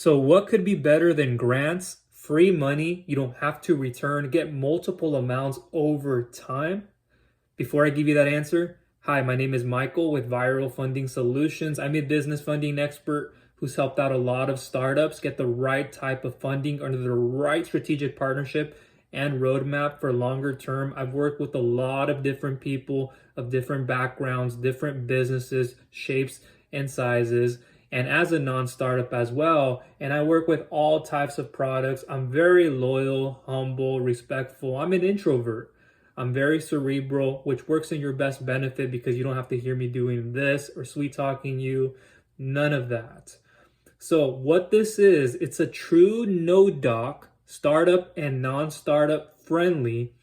So what could be better than grants, free money you don't have to return, get multiple amounts over time? Before I give you that answer, hi, my name is Michael with Viral Funding Solutions. I'm a business funding expert who's helped out a lot of startups get the right type of funding under the right strategic partnership and roadmap for longer term. I've worked with a lot of different people of different backgrounds, different businesses, shapes, and sizes, and as a non-startup as well. And I work with all types of products. I'm very loyal, humble, respectful. I'm an introvert. I'm very cerebral, which works in your best benefit because you don't have to hear me doing this or sweet talking you. None of that. So what this is, it's a true no-doc, startup and non-startup friendly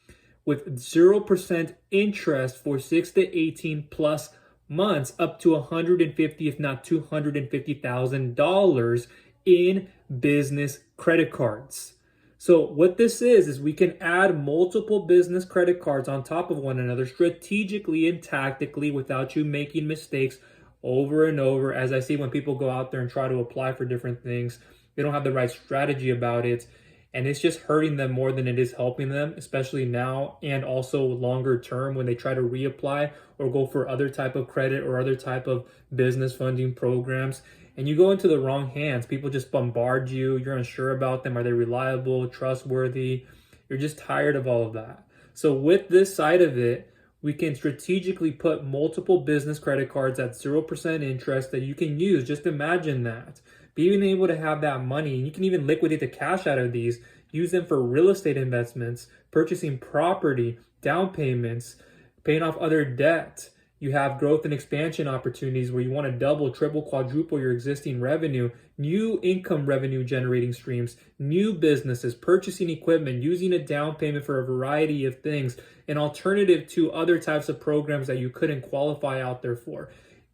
with 0% interest for 6 to 18 plus months, up to $150, if not $250,000 in business credit cards. So what this is we can add multiple business credit cards on top of one another strategically and tactically without you making mistakes over and over. As I see when people go out there and try to apply for different things, they don't have the right strategy about it. And it's just hurting them more than it is helping them, especially now and also longer term when they try to reapply or go for other type of credit or other type of business funding programs. And you go into the wrong hands. People just bombard you. You're unsure about them. Are they reliable, trustworthy? You're just tired of all of that. So with this side of it, we can strategically put multiple business credit cards at 0% interest that you can use. Just imagine that. Being able to have that money, and you can even liquidate the cash out of these, use them for real estate investments, purchasing property, down payments, paying off other debt. You have growth and expansion opportunities where you want to double, triple, quadruple your existing revenue, new income revenue generating streams, new businesses, purchasing equipment, using a down payment for a variety of things, an alternative to other types of programs that you couldn't qualify out there for.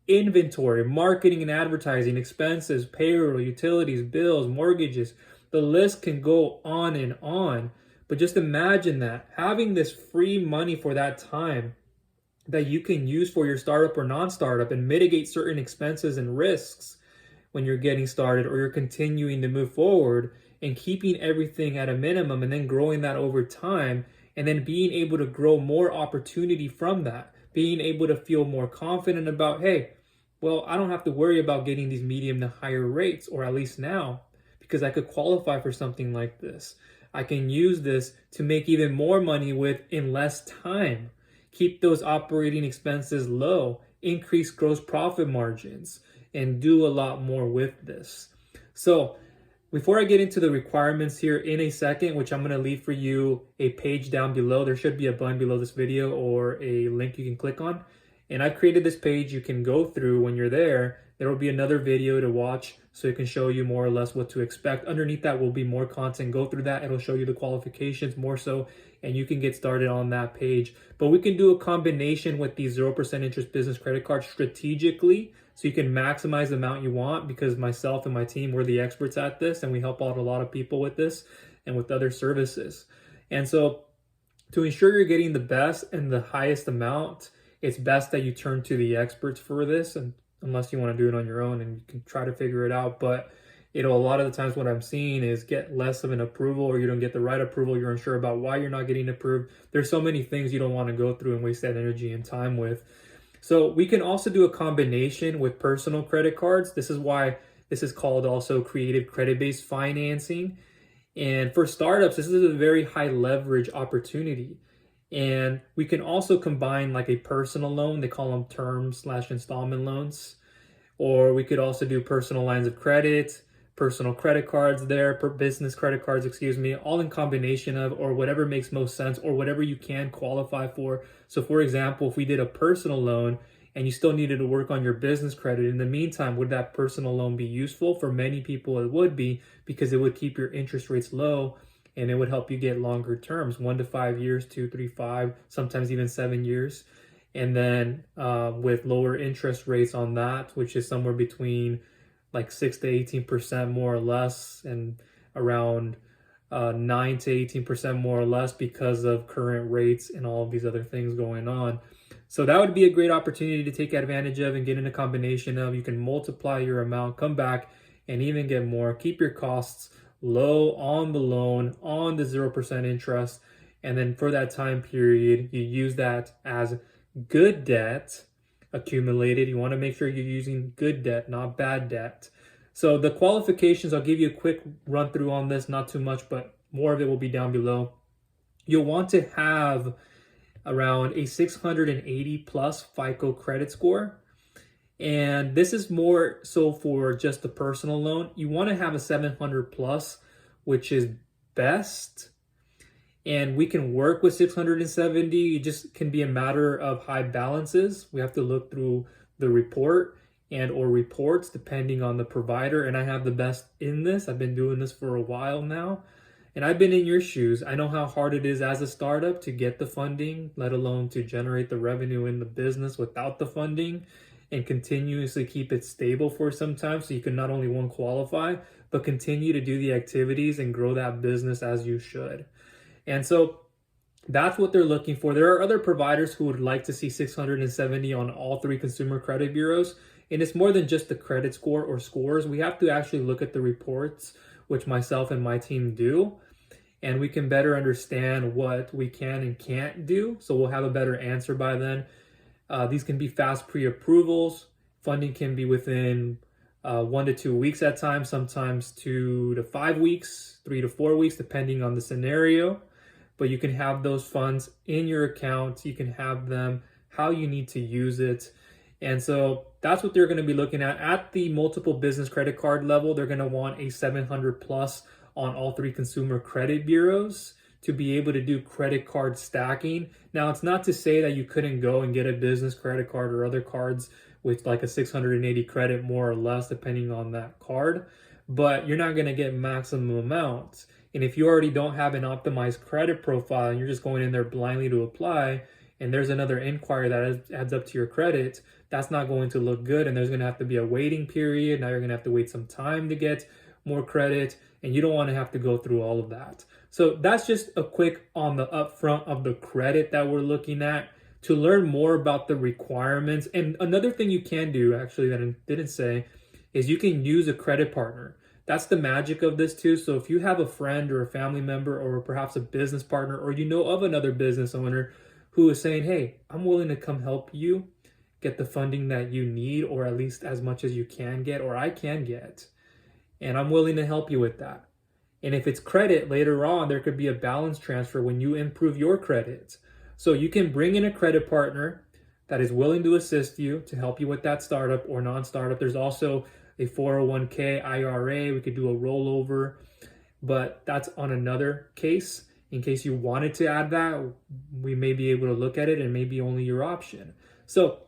Inventory, marketing and advertising, expenses, payroll, utilities, bills, mortgages. The list can go on and on. But just imagine that, having this free money for that time that you can use for your startup or non-startup and mitigate certain expenses and risks when you're getting started or you're continuing to move forward, and keeping everything at a minimum and then growing that over time, and then being able to grow more opportunity from that, being able to feel more confident about, hey, well, I don't have to worry about getting these medium to higher rates, or at least now, because I could qualify for something like this. I can use this to make even more money with in less time, keep those operating expenses low, increase gross profit margins, and do a lot more with this. So before I get into the requirements here in a second, which I'm going to leave for you a page down below, there should be a button below this video or a link you can click on. And I've created this page you can go through. When you're there, there will be another video to watch so it can show you more or less what to expect. Underneath that will be more content. Go through that. It'll show you the qualifications more so, and you can get started on that page. But we can do a combination with these 0% interest business credit cards strategically so you can maximize the amount you want, because myself and my team, we're the experts at this, and we help out a lot of people with this and with other services. And so to ensure you're getting the best and the highest amount, it's best that you turn to the experts for this, and unless you want to do it on your own and you can try to figure it out. But a lot of the times what I'm seeing is get less of an approval, or you don't get the right approval. You're unsure about why you're not getting approved. There's so many things you don't want to go through and waste that energy and time with. So we can also do a combination with personal credit cards. This is why this is called also creative credit-based financing. And for startups, this is a very high leverage opportunity. And we can also combine like a personal loan. They call them term/installment loans. Or we could also do personal lines of credit, personal credit cards there, business credit cards, all in combination of, or whatever makes most sense, or whatever you can qualify for. So for example, if we did a personal loan and you still needed to work on your business credit, in the meantime, would that personal loan be useful? For many people, it would be, because it would keep your interest rates low and it would help you get longer terms, 1 to 5 years, 2, 3, 5, sometimes even 7 years. And then with lower interest rates on that, which is somewhere between like 6 to 18% more or less, and around 9 to 18% more or less because of current rates and all of these other things going on. So that would be a great opportunity to take advantage of and get in a combination of. You can multiply your amount, come back and even get more. Keep your costs low on the loan, on the 0% interest. And then for that time period, you use that as good debt accumulated. You want to make sure you're using good debt, not bad debt. So the qualifications, I'll give you a quick run through on this, not too much, but more of it will be down below. You'll want to have around a 680 plus FICO credit score. And this is more so for just the personal loan. You want to have a 700 plus, which is best. And we can work with 670. It just can be a matter of high balances. We have to look through the report and or reports depending on the provider. And I have the best in this. I've been doing this for a while now. And I've been in your shoes. I know how hard it is as a startup to get the funding, let alone to generate the revenue in the business without the funding and continuously keep it stable for some time so you can not only one qualify, but continue to do the activities and grow that business as you should. And so that's what they're looking for. There are other providers who would like to see 670 on all three consumer credit bureaus. And it's more than just the credit score or scores. We have to actually look at the reports, which myself and my team do. And we can better understand what we can and can't do. So we'll have a better answer by then. These can be fast pre-approvals. Funding can be within 1 to 2 weeks at times, sometimes 2 to 5 weeks, 3 to 4 weeks, depending on the scenario. But you can have those funds in your account. You can have them how you need to use it. And so that's what they're going to be looking at. At the multiple business credit card level, they're going to want a 700 plus on all three consumer credit bureaus to be able to do credit card stacking. Now, it's not to say that you couldn't go and get a business credit card or other cards with like a 680 credit more or less, depending on that card, but you're not going to get maximum amounts. And if you already don't have an optimized credit profile and you're just going in there blindly to apply, and there's another inquiry that adds up to your credit, that's not going to look good. And there's going to have to be a waiting period. Now you're going to have to wait some time to get more credit, and you don't want to have to go through all of that. So that's just a quick on the upfront of the credit that we're looking at. To learn more about the requirements, and another thing you can do actually that I didn't say is you can use a credit partner. That's the magic of this too. So if you have a friend or a family member or perhaps a business partner, or you know of another business owner who is saying, hey, I'm willing to come help you get the funding that you need, or at least as much as you can get, or I can get, and I'm willing to help you with that. And if it's credit later on, there could be a balance transfer when you improve your credit. So you can bring in a credit partner that is willing to assist you to help you with that startup or non-startup. There's also a 401k IRA. We could do a rollover, but that's on another case. In case you wanted to add that, we may be able to look at it and maybe only your option. So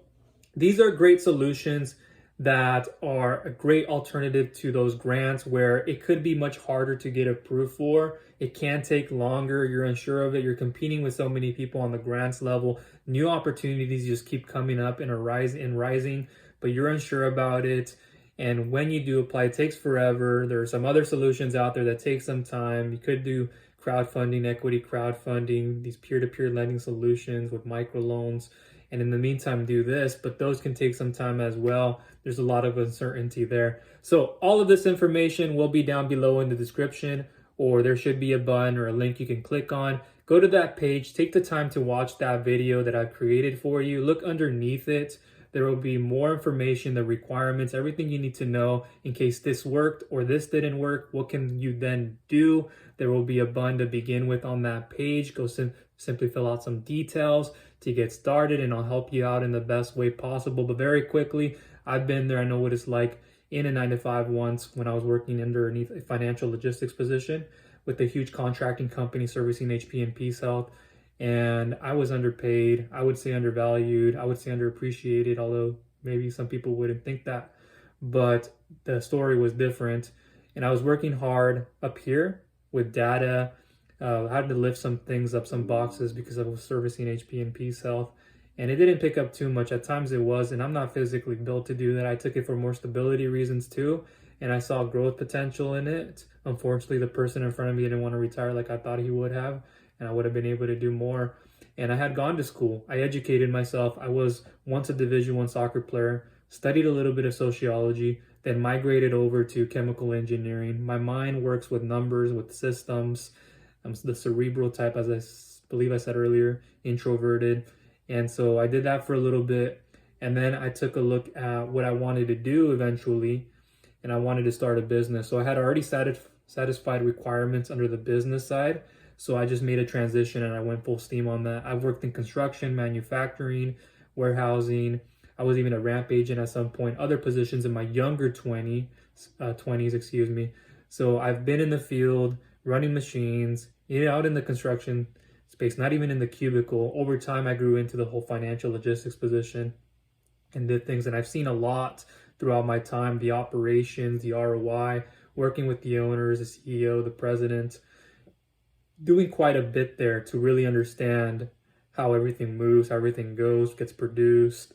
these are great solutions that are a great alternative to those grants where it could be much harder to get approved for. It can take longer. You're unsure of it. You're competing with so many people on the grants level. New opportunities just keep coming up and rising, but you're unsure about it. And when you do apply, it takes forever. There are some other solutions out there that take some time. You could do crowdfunding, equity crowdfunding, these peer-to-peer lending solutions with microloans. And in the meantime, do this, but those can take some time as well. There's a lot of uncertainty there. So all of this information will be down below in the description, or there should be a button or a link you can click on. Go to that page, take the time to watch that video that I've created for you. Look underneath it. There will be more information, the requirements, everything you need to know in case this worked or this didn't work. What can you then do? There will be a button to begin with on that page. Go simply fill out some details to get started, and I'll help you out in the best way possible. But very quickly, I've been there. I know what it's like in a 9-to-5 once when I was working underneath a financial logistics position with a huge contracting company servicing HP and Peace Health. And I was underpaid. I would say undervalued. I would say underappreciated, although maybe some people wouldn't think that. But the story was different. And I was working hard up here with data. I had to lift some things up, some boxes, because I was servicing HP and Peace Health. And it didn't pick up too much. At times it was, and I'm not physically built to do that. I took it for more stability reasons too. And I saw growth potential in it. Unfortunately, the person in front of me didn't want to retire like I thought he would have, and I would have been able to do more. And I had gone to school. I educated myself. I was once a Division I soccer player, studied a little bit of sociology, then migrated over to chemical engineering. My mind works with numbers, with systems. I'm the cerebral type, as believe I said earlier, introverted. And so I did that for a little bit. And then I took a look at what I wanted to do eventually, and I wanted to start a business. So I had already satisfied requirements under the business side. So I just made a transition and I went full steam on that. I've worked in construction, manufacturing, warehousing. I was even a ramp agent at some point, other positions in my younger 20s, excuse me. So I've been in the field, running machines, out in the construction space, not even in the cubicle. Over time, I grew into the whole financial logistics position and did things. And I've seen a lot throughout my time, the operations, the ROI, working with the owners, the CEO, the president, doing quite a bit there to really understand how everything moves, how everything goes, gets produced,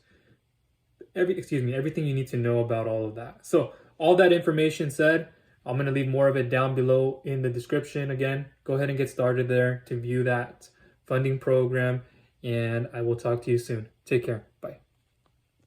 everything you need to know about all of that. So all that information said, I'm going to leave more of it down below in the description. Again, go ahead and get started there to view that funding program, and I will talk to you soon. Take care. Bye.